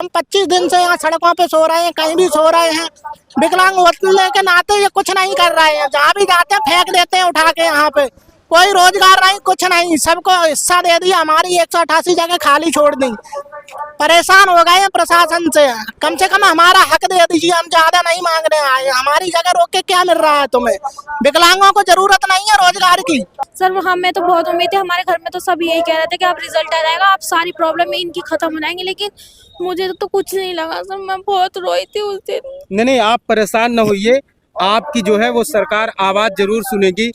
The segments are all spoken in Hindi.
हम 25 दिन से यहाँ सड़कों पे सो रहे हैं, कहीं भी सो रहे हैं। विकलांग होने के नाते ये कुछ नहीं कर रहे हैं, जहाँ भी जाते हैं फेंक देते हैं उठा के। यहाँ पे कोई रोजगार नहीं, कुछ नहीं, सबको हिस्सा दे दिया, हमारी 188 जगह खाली छोड़ दी। परेशान हो गए हैं प्रशासन से कम हमारा हक दे दीजिए, हम ज्यादा नहीं मांगने आए, हमारी जगह रोक के क्या मिल रहा है तुम्हें? विकलांगों को जरूरत नहीं है रोजगार की। सर हमें तो बहुत उम्मीद है, हमारे घर में तो सब यही कह रहे थे कि आप रिजल्ट आ जाएगा, आप सारी प्रॉब्लम इनकी खत्म हो जाएंगी, लेकिन मुझे तो कुछ नहीं लगा सर, मैं बहुत रोई थी उस दिन। नहीं, आप परेशान न होइए, आपकी जो है वो सरकार आवाज जरूर सुनेगी।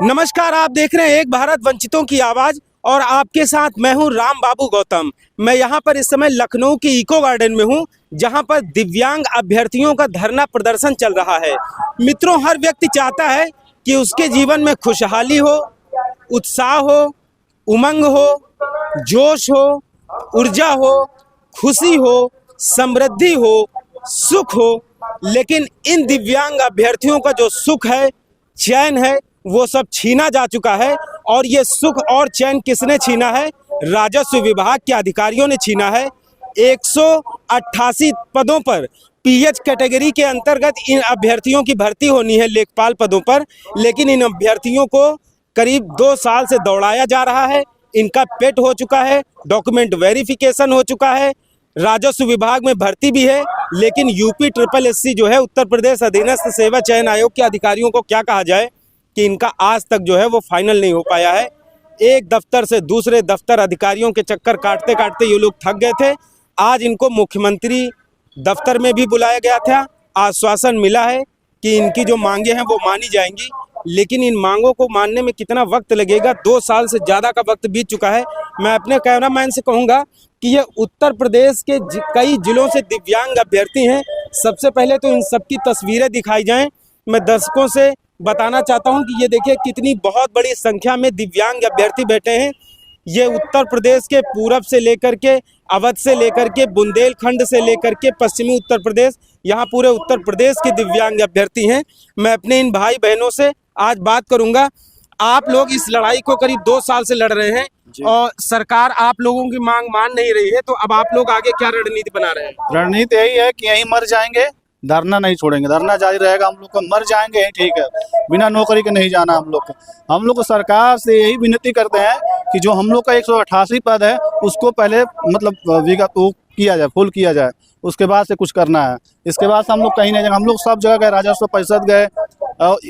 नमस्कार, आप देख रहे हैं एक भारत वंचितों की आवाज और आपके साथ मैं हूं राम बाबू गौतम। मैं यहां पर इस समय लखनऊ की इको गार्डन में हूं, जहां पर दिव्यांग अभ्यर्थियों का धरना प्रदर्शन चल रहा है। मित्रों, हर व्यक्ति चाहता है कि उसके जीवन में खुशहाली हो, उत्साह हो, उमंग हो, जोश हो, ऊर्जा हो, खुशी हो, समृद्धि हो, सुख हो। लेकिन इन दिव्यांग अभ्यर्थियों का जो सुख है, चैन है, वो सब छीना जा चुका है। और ये सुख और चैन किसने छीना है? राजस्व विभाग के अधिकारियों ने छीना है। 188 पदों पर पीएच कैटेगरी के अंतर्गत इन अभ्यर्थियों की भर्ती होनी है, लेखपाल पदों पर। लेकिन इन अभ्यर्थियों को करीब 2 साल से दौड़ाया जा रहा है। इनका पेट हो चुका है, डॉक्यूमेंट वेरिफिकेशन हो चुका है, राजस्व विभाग में भर्ती भी है। लेकिन यूपी SSS जो है, उत्तर प्रदेश अधीनस्थ सेवा चयन आयोग के अधिकारियों को क्या कहा जाए कि इनका आज तक जो है वो फाइनल नहीं हो पाया है। एक दफ्तर से दूसरे दफ्तर अधिकारियों के चक्कर काटते काटते ये लोग थक गए थे। आज इनको मुख्यमंत्री दफ्तर में भी बुलाया गया था, आश्वासन मिला है कि इनकी जो मांगे हैं वो मानी जाएंगी। लेकिन इन मांगों को मानने में कितना वक्त लगेगा? 2 साल से ज़्यादा का वक्त बीत चुका है। मैं अपने कैमरामैन से कहूँगा कि ये उत्तर प्रदेश के कई जिलों से दिव्यांग अभ्यर्थी हैं। सबसे पहले तो इन सबकी तस्वीरें दिखाई जाएं। मैं दर्शकों से बताना चाहता हूं कि ये देखिए कितनी बहुत बड़ी संख्या में दिव्यांग अभ्यर्थी बैठे हैं। ये उत्तर प्रदेश के पूरब से लेकर के अवध से लेकर के बुंदेलखंड से लेकर के पश्चिमी उत्तर प्रदेश, यहाँ पूरे उत्तर प्रदेश के दिव्यांग अभ्यर्थी हैं। मैं अपने इन भाई बहनों से आज बात करूंगा। आप लोग इस लड़ाई को करीब 2 साल से लड़ रहे हैं और सरकार आप लोगों की मांग मान नहीं रही है, तो अब आप लोग आगे क्या रणनीति बना रहे हैं? रणनीति यही है कि यहीं मर जाएंगे, धरना नहीं छोड़ेंगे, धरना जारी रहेगा। हम लोग को मर जाएंगे यही ठीक है, बिना नौकरी के नहीं जाना हम लोग को सरकार से यही विनती करते हैं कि जो हम लोग का 188 पद है उसको पहले मतलब किया जाए, फुल किया जाए, उसके बाद से कुछ करना है। इसके बाद से हम लोग कहीं नहीं जाएंगे। हम लोग सब जगह गए, राजस्व परिषद गए,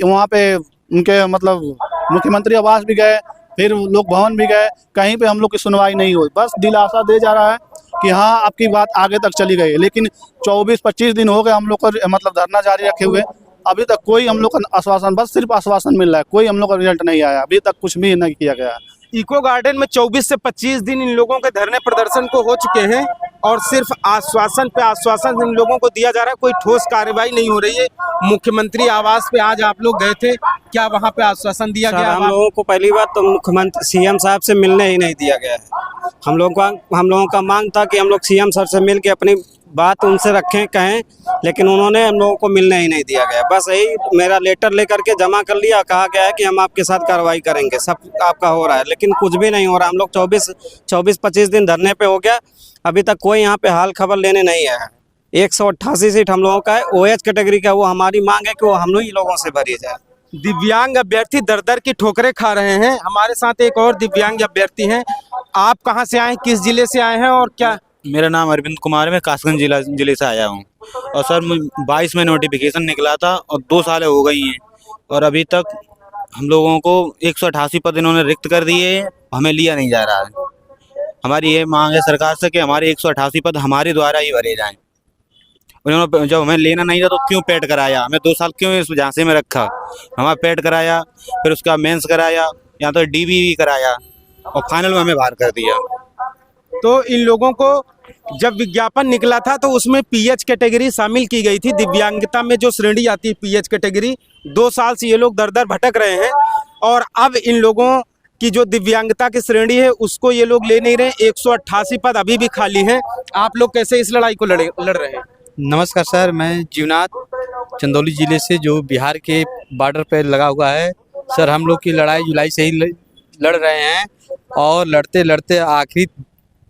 वहाँ पे उनके मतलब मुख्यमंत्री आवास भी गए, फिर लोक भवन भी गए, कहीं पे हम लोग की सुनवाई नहीं हुई। बस दिलासा दे जा रहा है कि हाँ आपकी बात आगे तक चली गई, लेकिन 24-25 दिन हो गए हम लोग को मतलब धरना जारी रखे हुए। अभी तक कोई हम लोग का आश्वासन, बस सिर्फ आश्वासन मिल रहा है, कोई हम लोग का रिजल्ट नहीं आया, अभी तक कुछ भी नहीं किया गया। इको गार्डन में 24 से 25 दिन इन लोगों के धरने प्रदर्शन को हो चुके हैं और सिर्फ आश्वासन पे आश्वासन इन लोगों को दिया जा रहा है, कोई ठोस कार्रवाई नहीं हो रही है। मुख्यमंत्री आवास पे आज आप लोग गए थे, क्या वहाँ पे आश्वासन दिया गया? हम लोगों को पहली बात तो मुख्यमंत्री सीएम साहब से मिलने ही नहीं दिया गया है। हम लोगों का मांग था कि हम लोग सीएम सर से मिल के अपनी बात उनसे रखें, कहें, लेकिन उन्होंने हम लोगों को मिलने ही नहीं दिया गया। बस यही मेरा लेटर लेकर के जमा कर लिया, कहा गया है कि हम आपके साथ कार्रवाई करेंगे, सब आपका हो रहा है, लेकिन कुछ भी नहीं हो रहा। हम लोग 24-25 दिन धरने पे हो गया, अभी तक कोई यहाँ पे हाल खबर लेने नहीं आया है। 188 सीट हम लोगों का है, OH कैटेगरी का, वो हमारी मांग है कि वो हम लोगों से भरी जाए। दिव्यांग अभ्यर्थी दर दर की ठोकरें खा रहे हैं। हमारे साथ एक और दिव्यांग अभ्यर्थी हैं। आप कहाँ से आए, किस जिले से आए हैं और क्या? मेरा नाम अरविंद कुमार है, मैं कासगंज जिले से आया हूँ। और सर 22 में नोटिफिकेशन निकला था और 2 साल हो गई हैं और अभी तक हम लोगों को 188 पद इन्होंने रिक्त कर दिए, हमें लिया नहीं जा रहा है। हमारी ये मांग है सरकार से कि हमारे 188 पद हमारे द्वारा ही भरे जाएं। उन्होंने जब हमें लेना नहीं था तो क्यों पेड कराया, हमें 2 साल क्यों इस झांसे में रखा? हमारा पेड कराया, फिर उसका मेंस कराया, यहाँ तो DB भी कराया और फाइनल में हमें बाहर कर दिया। तो इन लोगों को जब विज्ञापन निकला था तो उसमें पीएच कैटेगरी शामिल की गई थी। दिव्यांगता में जो श्रेणी आती है पीएच कैटेगरी, 2 साल से ये लोग दर दर भटक रहे हैं और अब इन लोगों की जो दिव्यांगता की श्रेणी है उसको ये लोग ले नहीं रहे। 188 पद अभी भी खाली हैं। आप लोग कैसे इस लड़ाई को लड़ रहे हैं? नमस्कार सर, मैं जीवनाथ चंदौली ज़िले से, जो बिहार के बॉर्डर पर लगा हुआ है। सर हम लोग की लड़ाई जुलाई से ही लड़ रहे हैं और लड़ते लड़ते आखिरी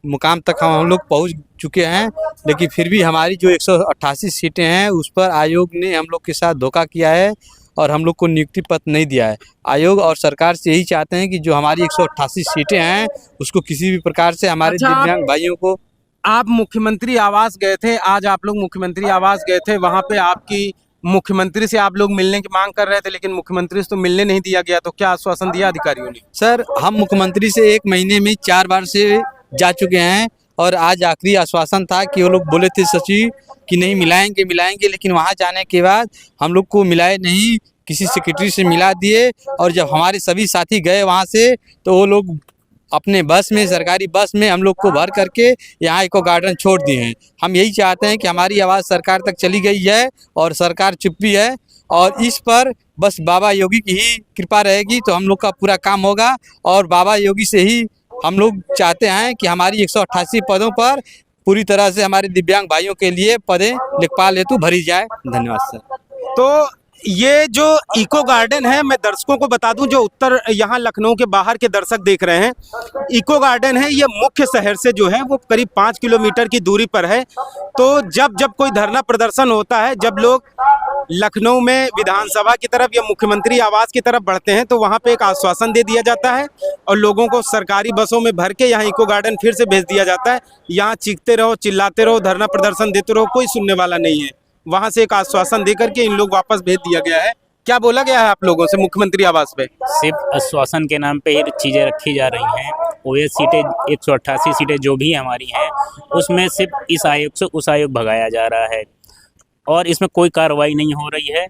मुकाम तक हम लोग पहुंच चुके हैं, लेकिन फिर भी हमारी जो 188 सीटें हैं उस पर आयोग ने हम लोग के साथ धोखा किया है और हम लोग को नियुक्ति पत्र नहीं दिया है। आयोग और सरकार से यही चाहते हैं कि जो हमारी 188 सीटें हैं उसको किसी भी प्रकार से हमारे अच्छा, दिव्यांग भाइयों को। आप मुख्यमंत्री आवास गए थे, आज आप लोग मुख्यमंत्री आवास गए थे, वहां पे आपकी मुख्यमंत्री से आप लोग मिलने की मांग कर रहे थे, लेकिन मुख्यमंत्री से तो मिलने नहीं दिया गया, तो क्या आश्वासन दिया अधिकारियों ने? सर, हम मुख्यमंत्री से 1 महीने में 4 बार से जा चुके हैं और आज आखिरी आश्वासन था कि वो लोग बोले थे सचिव कि नहीं मिलाएंगे, लेकिन वहाँ जाने के बाद हम लोग को मिलाए नहीं, किसी सेक्रेटरी से मिला दिए। और जब हमारे सभी साथी गए वहाँ से तो वो लोग अपने बस में, सरकारी बस में हम लोग को भर करके यहाँ इको गार्डन छोड़ दिए हैं। हम यही चाहते हैं कि हमारी आवाज़ सरकार तक चली गई है और सरकार चुप भी है, और इस पर बस बाबा योगी की ही कृपा रहेगी तो हम लोग का पूरा काम होगा। और बाबा योगी से ही हम लोग चाहते हैं कि हमारी 188 पदों पर पूरी तरह से हमारे दिव्यांग भाइयों के लिए पदें लेखपाल हेतु भरी जाए। धन्यवाद सर। तो ये जो इको गार्डन है, मैं दर्शकों को बता दूं जो उत्तर यहाँ लखनऊ के बाहर के दर्शक देख रहे हैं, इको गार्डन है ये मुख्य शहर से जो है वो करीब 5 किलोमीटर की दूरी पर है। तो जब कोई धरना प्रदर्शन होता है, जब लोग लखनऊ में विधानसभा की तरफ या मुख्यमंत्री आवास की तरफ बढ़ते हैं, तो वहाँ पे एक आश्वासन दे दिया जाता है और लोगों को सरकारी बसों में भर के यहाँ इको गार्डन फिर से भेज दिया जाता है। यहाँ चीखते रहो, चिल्लाते रहो, धरना प्रदर्शन देते रहो, कोई सुनने वाला नहीं है। वहां से एक आश्वासन देकर के इन लोग वापस भेज दिया गया है। क्या बोला गया है आप लोगों से मुख्यमंत्री आवास पे? सिर्फ आश्वासन के नाम पे ही चीज़ें रखी जा रही हैं। ओएस सीटें 188 सीटें जो भी हमारी हैं उसमें सिर्फ इस आयोग से उस आयोग भगाया जा रहा है और इसमें कोई कार्रवाई नहीं हो रही है।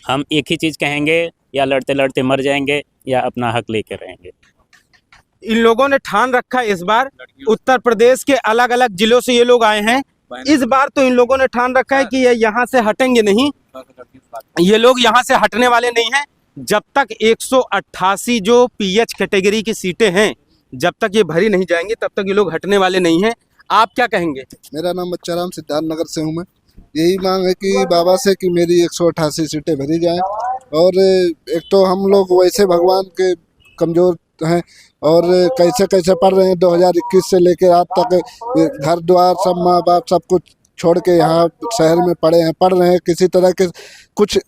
हम एक ही चीज़ कहेंगे, या लड़ते लड़ते मर जाएंगे या अपना हक लेके रहेंगे। इन लोगों ने ठान रखा है, इस बार उत्तर प्रदेश के अलग अलग जिलों से ये लोग आए हैं, इस बार तो इन लोगों ने ठान रखा है कि ये यहाँ से हटेंगे नहीं, ये लोग यहाँ से हटने वाले नहीं हैं जब तक 188 जो पीएच कैटेगरी की सीटें हैं जब तक ये भरी नहीं जाएंगी तब तक ये लोग हटने वाले नहीं हैं। आप क्या कहेंगे? मेरा नाम बच्चाराम, सिद्धार्थ नगर से हूँ मैं। यही मांग है कि बाबा से कि मेरी 188 सीटें भरी जाएं। और एक तो हम लोग वैसे भगवान के कमज़ोर हैं और कैसे कैसे पढ़ रहे हैं, 2021 से लेकर आज तक घर द्वार सब माँ बाप सब कुछ छोड़ के यहाँ शहर में पढ़ रहे हैं। किसी तरह के कुछ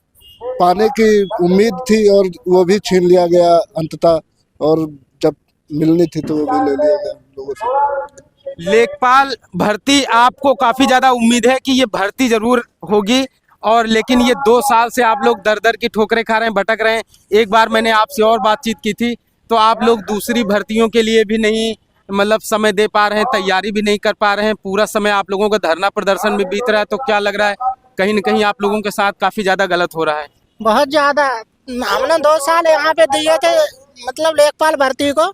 पाने की उम्मीद थी और वो भी छीन लिया गया अंततः, और जब मिलनी थी तो वो भी ले लिया गया हम लोगों से। लेखपाल भर्ती आपको काफ़ी ज़्यादा उम्मीद है कि ये भर्ती ज़रूर होगी, और लेकिन ये 2 साल से आप लोग दर दर की ठोकरें खा रहे हैं, भटक रहे हैं। एक बार मैंने आपसे और बातचीत की थी तो आप लोग दूसरी भर्तियों के लिए भी नहीं मतलब समय दे पा रहे हैं, तैयारी भी नहीं कर पा रहे हैं, पूरा समय आप लोगों का धरना प्रदर्शन में बीत रहा है। तो क्या लग रहा है कहीं न कहीं आप लोगों के साथ काफ़ी ज़्यादा गलत हो रहा है? बहुत ज़्यादा। हमने 2 साल यहाँ पे दिए थे मतलब लेखपाल भर्ती को,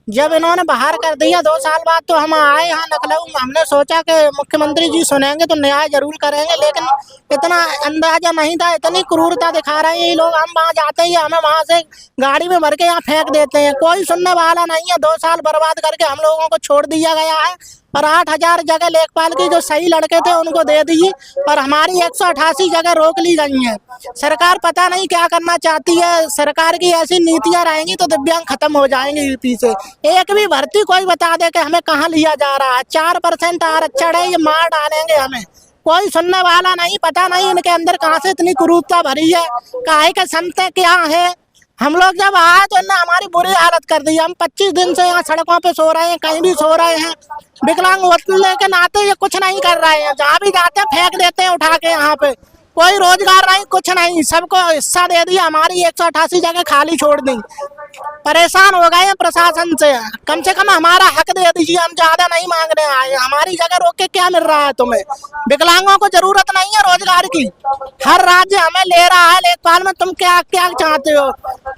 जब इन्होंने बाहर कर दिया 2 साल बाद तो हम आए यहाँ लखनऊ। हमने सोचा कि मुख्यमंत्री जी सुनेंगे तो न्याय जरूर करेंगे, लेकिन इतना अंदाजा नहीं था, इतनी क्रूरता दिखा रहे हैं ये लोग। हम वहाँ जाते ही हमें वहाँ से गाड़ी में भर के यहाँ फेंक देते हैं, कोई सुनने वाला नहीं है। 2 साल बर्बाद करके हम लोगों को छोड़ दिया गया है और 8000 जगह लेखपाल की जो सही लड़के थे उनको दे दी और हमारी 188 जगह रोक ली गई हैं। सरकार पता नहीं क्या करना चाहती है। सरकार की ऐसी नीतियां रहेंगी तो दिव्यांग खत्म हो जाएंगे यूपी से। एक भी भर्ती कोई बता दे कि हमें कहाँ लिया जा रहा है। 4% आरक्षण है, ये मार डालेंगे हमें। कोई सुनने वाला नहीं, पता नहीं इनके अंदर कहाँ से इतनी क्रूरता भरी है, काहे के संत क्या है। हम लोग जब आए तो इन्होंने हमारी बुरी हालत कर दी। हम 25 दिन से यहाँ सड़कों पे सो रहे हैं, कहीं भी सो रहे हैं। विकलांग होने के नाते ये कुछ नहीं कर रहे हैं, जहाँ भी जाते हैं फेंक देते हैं उठा के। यहाँ पे कोई रोजगार नहीं, कुछ नहीं, सबको हिस्सा दे दिया, हमारी 188 जगह खाली छोड़ दी। परेशान हो गए हैं प्रशासन से कम हमारा हक दे दीजिए। हम ज्यादा नहीं मांग रहे हैं, हमारी जगह रोक के क्या मिल रहा है तुम्हें? विकलांगों को जरूरत नहीं है रोजगार की, हर राज्य हमें ले रहा है। लेखपाल में तुम क्या क्या चाहते हो?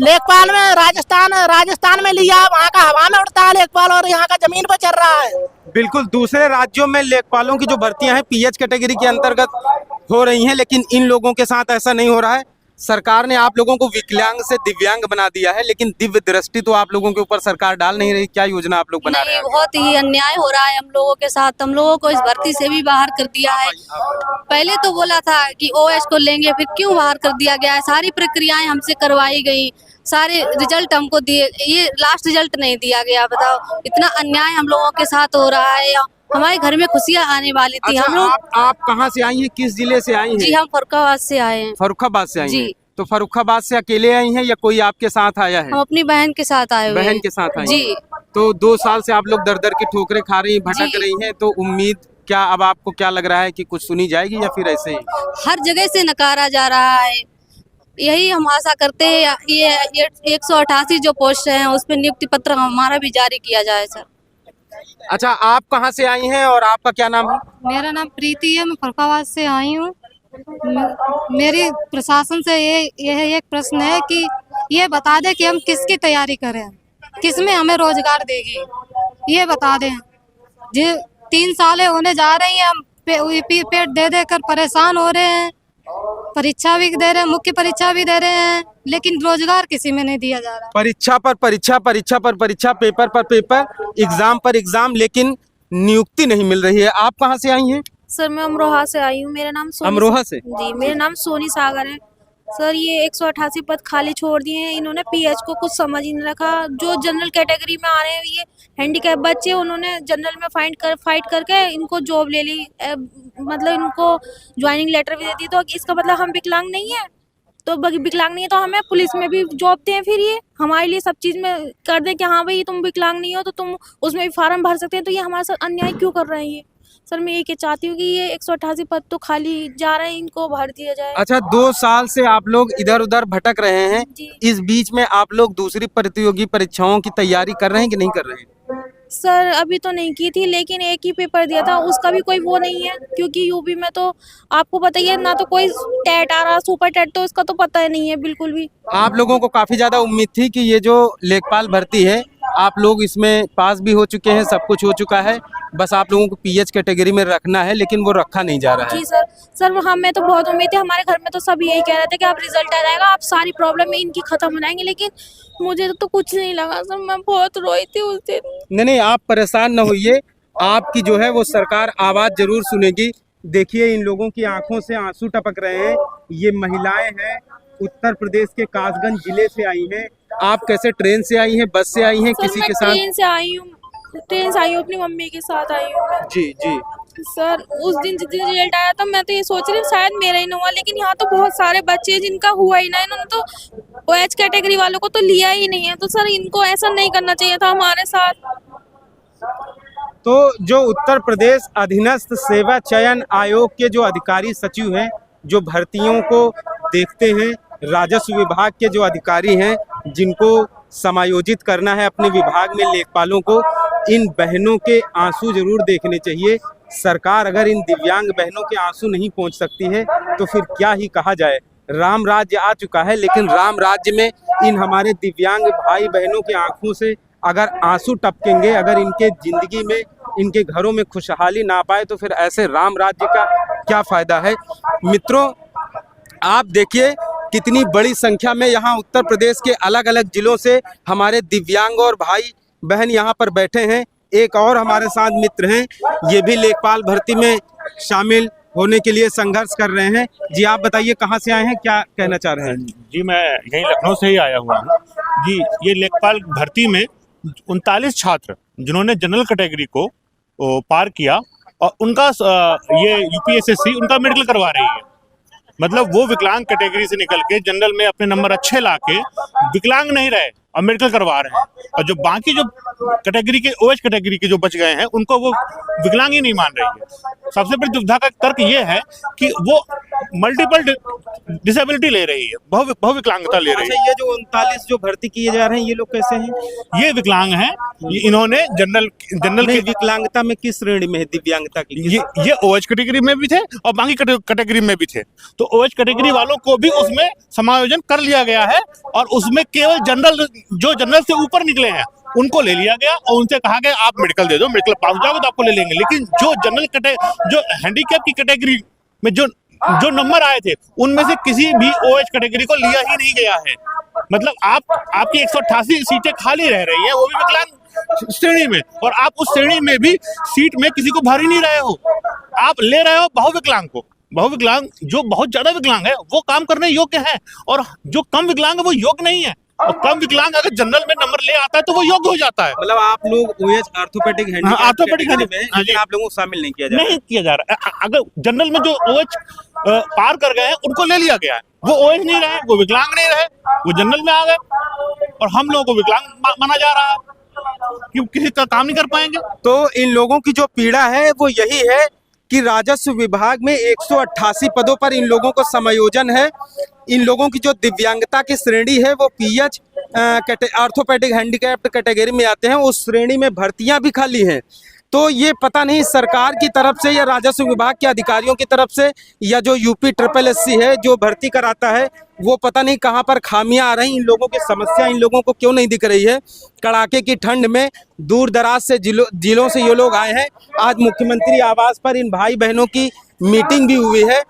लेखपाल में राजस्थान में लिया, वहाँ का हवा में उड़ता है लेखपाल और यहाँ का जमीन पर चल रहा है। बिल्कुल, दूसरे राज्यों में लेखपालों की जो भर्तियां हैं पीएच कैटेगरी के अंतर्गत हो रही हैं, लेकिन इन लोगों के साथ ऐसा नहीं हो रहा है। सरकार ने आप लोगों को विकलांग से दिव्यांग बना दिया है, लेकिन दिव्य दृष्टि तो आप लोगों के ऊपर सरकार डाल नहीं रही। क्या योजना आप लोग बना रहे हैं? बहुत ही अन्याय हो रहा है हम लोगों के साथ। हम लोगों को इस भर्ती से भी बाहर कर दिया है। पहले तो बोला था कि ओएस को लेंगे, फिर क्यों बाहर कर दिया गया है? सारी प्रक्रियाएं हमसे करवाई गई, सारे रिजल्ट हमको दिए, ये लास्ट रिजल्ट नहीं दिया गया। बताओ, इतना अन्याय हम लोगों के साथ हो रहा है। हमारे घर में खुशियाँ आने वाली थी। अच्छा, हम लोग आप कहाँ से आई हैं, किस जिले से आई हैं? जी हम फरुखाबाद से आए हैं। फर्रुखाबाद से आई जी। हैं। तो फर्रुखाबाद से अकेले आई हैं या कोई आपके साथ आया है? हम अपनी बहन के साथ आए हुए बहन हैं। के साथ आई जी हैं। तो 2 साल से आप लोग दर दर की ठोकरें खा रही, भटक जी। रही हैं, तो उम्मीद क्या, अब आपको क्या लग रहा है कि कुछ सुनी जाएगी या फिर ऐसे ही? हर जगह से नकारा जा रहा है। यही हम आशा करते हैं ये 188 जो पोस्ट हैं उस पर नियुक्ति पत्र हमारा भी जारी किया जाए सर। अच्छा, आप कहाँ से आई हैं और आपका क्या नाम है? मेरा नाम प्रीति है, मैं फरुखाबाद से आई हूँ। मेरी प्रशासन से यह एक प्रश्न है कि ये बता दे कि हम किसकी तैयारी करें, किस में हमें रोजगार देगी, ये बता दें। जी 3 साल होने जा रही हैं, हम पेट दे दे कर परेशान हो रहे हैं। परीक्षा भी दे रहे हैं, मुख्य परीक्षा भी दे रहे हैं, लेकिन रोजगार किसी में नहीं दिया जा रहा। परीक्षा पर परीक्षा, परीक्षा पर परीक्षा, पेपर पर पेपर, एग्जाम पर एग्जाम, लेकिन नियुक्ति नहीं मिल रही है। आप कहाँ से आई हैं? सर मैं अमरोहा से आई हूँ। मेरा नाम अमरोहा से? जी मेरा नाम सोनी सागर है। सर ये 188 पद खाली छोड़ दिए हैं इन्होंने। पीएच को कुछ समझ ही नहीं रखा। जो जनरल कैटेगरी में आ रहे हैं ये हैंडीकैप बच्चे, उन्होंने जनरल में फाइट करके इनको जॉब ले ली, मतलब इनको ज्वाइनिंग लेटर भी दे दी। तो इसका मतलब हम विकलांग नहीं है? तो विकलांग नहीं है तो हमें पुलिस में भी जॉब दें, फिर ये हमारे लिए सब चीज़ में कर दें कि हाँ भाई तुम विकलांग नहीं हो तो तुम उसमें भी फार्म भर सकते हैं। तो ये हमारे साथ अन्याय क्यों कर रहे हैं ये? सर मैं ये चाहती हूँ कि ये 188 पद तो खाली जा रहे हैं, इनको भर दिया जाए। अच्छा, 2 साल से आप लोग इधर उधर भटक रहे हैं। जी। इस बीच में आप लोग दूसरी प्रतियोगी परीक्षाओं की तैयारी कर रहे हैं कि नहीं कर रहे हैं? सर अभी तो नहीं की थी, लेकिन एक ही पेपर दिया था, उसका भी कोई वो नहीं है। क्योंकि यूपी में तो आपको पता ही है ना, तो कोई टेट आ रहा, सुपर टेट, तो इसका तो पता ही नहीं है बिल्कुल भी। आप लोगों को काफी ज्यादा उम्मीद थी कि ये जो लेखपाल भर्ती है, आप लोग इसमें पास भी हो चुके हैं, सब कुछ हो चुका है, बस आप लोगों को पीएच कैटेगरी में रखना है, लेकिन वो रखा नहीं जा रहा है। जी सर हमें तो बहुत उम्मीद है। हमारे घर में तो सब यही कह रहे थे कि आप रिजल्ट आ जाएगा, आप सारी प्रॉब्लम इनकी खत्म हो जाएंगी, लेकिन मुझे तो कुछ नहीं लगा सर। मैं बहुत रोई थी उस दिन। नहीं, आप परेशान न होइए, आपकी जो है वो सरकार आवाज जरूर सुनेगी। देखिए, इन लोगों की आंखों से आंसू टपक रहे हैं। ये महिलाएं हैं, उत्तर प्रदेश के कासगंज जिले से आई हैं। आप कैसे, ट्रेन से आई हैं, बस से आई हैं, सर किसी मैं के साथ? ट्रेन से आई हूँ, अपनी मम्मी के साथ आई हूँ मैं। जी जी। सर उस दिन जिस दिन रिजल्ट आया था मैं तो ये सोच रही हूँ शायद मेरा ही ना हुआ, लेकिन यहाँ तो बहुत सारे बच्चे हैं जिनका हुआ ही ना। इन्होंने तो ओएच कैटेगरी वालों को तो लिया ही नहीं है। तो सर इनको ऐसा नहीं करना चाहिए था हमारे साथ। तो जो उत्तर प्रदेश अधीनस्थ सेवा चयन आयोग के जो अधिकारी सचिव हैं, जो भर्तियों को देखते हैं, राजस्व विभाग के जो अधिकारी हैं, जिनको समायोजित करना है अपने विभाग में लेखपालों को, इन बहनों के आंसू जरूर देखने चाहिए। सरकार अगर इन दिव्यांग बहनों के आंसू नहीं पहुंच सकती है तो फिर क्या ही कहा जाए। राम राज्य आ चुका है, लेकिन राम राज्य में इन हमारे दिव्यांग भाई बहनों की आंखों से अगर आंसू टपकेंगे, अगर इनके जिंदगी में, इनके घरों में खुशहाली ना पाए, तो फिर ऐसे राम राज्य का क्या फायदा है। मित्रों, आप देखिए कितनी बड़ी संख्या में यहाँ उत्तर प्रदेश के अलग अलग जिलों से हमारे दिव्यांग और भाई बहन यहाँ पर बैठे हैं। एक और हमारे साथ मित्र हैं, ये भी लेखपाल भर्ती में शामिल होने के लिए संघर्ष कर रहे हैं। जी आप बताइए, कहाँ से आए हैं, क्या कहना चाह रहे हैं? जी मैं यहीं लखनऊ से ही आया हुआ हूँ जी। ये लेखपाल भर्ती में 39 छात्र जिन्होंने जनरल कैटेगरी को पार किया, और उनका ये यूपीएसएससी उनका मेडिकल करवा रही है। मतलब वो विकलांग कैटेगरी से निकल के जनरल में अपने नंबर अच्छे लाके विकलांग नहीं रहे और मेडिकल करवा रहे हैं, और जो बाकी जो कैटेगरी के ओएच कैटेगरी के जो बच गए हैं उनको वो विकलांग ही नहीं मान रही है। सबसे बड़ी दुविधा का तर्क ये है कि वो मल्टीपल डिसेबिलिटी ले रही है, बहुविकलांगता ले रही है। अच्छा, ये जो 39 जो भर्ती किए जा रहे हैं, ये लोग कैसे हैं? ये विकलांग हैं। इन्होंने जनरल की विकलांगता में किस श्रेणी में है? दिव्यांगता की ये ओएच कैटेगरी में भी थे और बाकी कैटेगरी में भी थे। तो ओएच कैटेगरी वालों को भी उसमें समायोजन कर लिया गया है, और उसमें केवल जनरल से ऊपर निकले हैं उनको ले लिया गया और उनसे कहा गया आप मेडिकल दे दो, मेडिकल पास हो जाओगे तो आपको ले लेंगे। लेकिन जो हैंडीकैप की कैटेगरी में जो नंबर आए थे, उनमें से किसी भी ओएच कैटेगरी को लिया ही नहीं गया है। मतलब आपकी 188 सीटें खाली रह रही हैं, वो भी विकलांग श्रेणी में, और आप उस श्रेणी में भी सीट में किसी को भर ही नहीं रहे हो। आप ले रहे हो बहुविकलांग को। बहुविकलांग जो बहुत ज्यादा विकलांग है वो काम करने योग्य है, और जो कम विकलांग है वो योग्य नहीं है। और कम विकलांग अगर जनरल में नंबर ले आता है तो वो योग्य हो जाता है। मतलब आप लोग ओएच ऑर्थोपेडिक ऑर्थोपेडिक लेकिन आप लोगों को शामिल नहीं किया जा रहा नहीं किया जा रहा है। अगर जनरल में जो ओएच पार कर गए हैं उनको ले लिया गया है, वो ओएच नहीं रहे, वो विकलांग नहीं रहे, वो जनरल में आ गए और हम लोगों को विकलांग माना जा रहा है कि किसी का काम नहीं कर पाएंगे। तो इन लोगों की जो पीड़ा है वो यही है कि राजस्व विभाग में 188 पदों पर इन लोगों को समायोजन है। इन लोगों की जो दिव्यांगता की श्रेणी है वो पीएच ऑर्थोपेडिक हैंडीकैप्ड कैटेगरी में आते हैं, उस श्रेणी में भर्तियां भी खाली हैं। तो ये पता नहीं सरकार की तरफ से या राजस्व विभाग के अधिकारियों की तरफ से या जो यूपी SSSC है जो भर्ती कराता है वो पता नहीं कहां पर खामियां आ रही, इन लोगों की समस्या इन लोगों को क्यों नहीं दिख रही है। कड़ाके की ठंड में दूर दराज से जिलों से ये लोग आए हैं। आज मुख्यमंत्री आवास पर इन भाई बहनों की मीटिंग भी हुई है।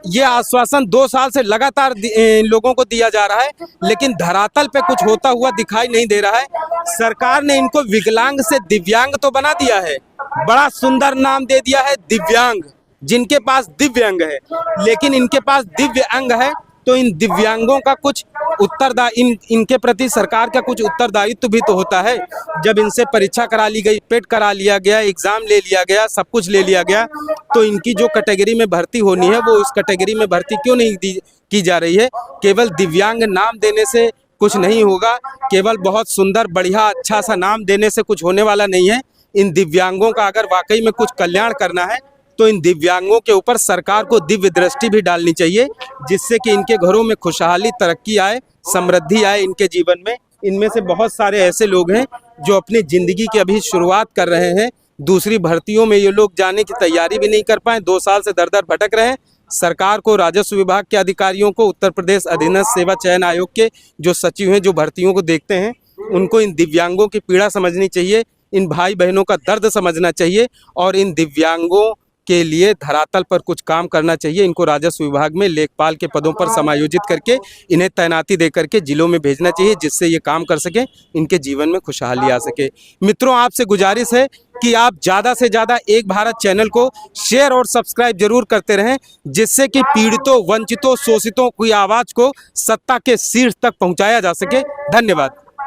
ये आश्वासन 2 साल से लगातार इन लोगों को दिया जा रहा है, लेकिन धरातल पे कुछ होता हुआ दिखाई नहीं दे रहा है। सरकार ने इनको विकलांग से दिव्यांग तो बना दिया है, बड़ा सुंदर नाम दे दिया है दिव्यांग, जिनके पास दिव्य अंग है, लेकिन इनके पास दिव्य अंग है तो इन दिव्यांगों का कुछ इनके प्रति सरकार का कुछ उत्तरदायित्व भी तो होता है। जब इनसे परीक्षा करा ली गई, पेट करा लिया गया, एग्जाम ले लिया गया, सब कुछ ले लिया गया, तो इनकी जो कैटेगरी में भर्ती होनी है वो उस कैटेगरी में भर्ती क्यों नहीं की जा रही है। केवल दिव्यांग नाम देने से कुछ नहीं होगा, केवल बहुत सुंदर बढ़िया अच्छा सा नाम देने से कुछ होने वाला नहीं है। इन दिव्यांगों का अगर वाकई में कुछ कल्याण करना है तो इन दिव्यांगों के ऊपर सरकार को दिव्य दृष्टि भी डालनी चाहिए, जिससे कि इनके घरों में खुशहाली, तरक्की आए, समृद्धि आए इनके जीवन में। इनमें से बहुत सारे ऐसे लोग हैं जो अपनी ज़िंदगी की अभी शुरुआत कर रहे हैं, दूसरी भर्तियों में ये लोग जाने की तैयारी भी नहीं कर पाए, 2 साल से दर दर भटक रहे हैं। सरकार को, राजस्व विभाग के अधिकारियों को, उत्तर प्रदेश अधीनस्थ सेवा चयन आयोग के जो सचिव हैं जो भर्तियों को देखते हैं, उनको इन दिव्यांगों की पीड़ा समझनी चाहिए, इन भाई बहनों का दर्द समझना चाहिए और इन दिव्यांगों के लिए धरातल पर कुछ काम करना चाहिए। इनको राजस्व विभाग में लेखपाल के पदों पर समायोजित करके इन्हें तैनाती दे करके जिलों में भेजना चाहिए, जिससे ये काम कर सके, इनके जीवन में खुशहाली आ सके। मित्रों, आपसे गुजारिश है कि आप ज़्यादा से ज़्यादा एक भारत चैनल को शेयर और सब्सक्राइब जरूर करते रहें, जिससे कि पीड़ितों, वंचितों, शोषितों की आवाज़ को सत्ता के शीर्ष तक पहुँचाया जा सके। धन्यवाद।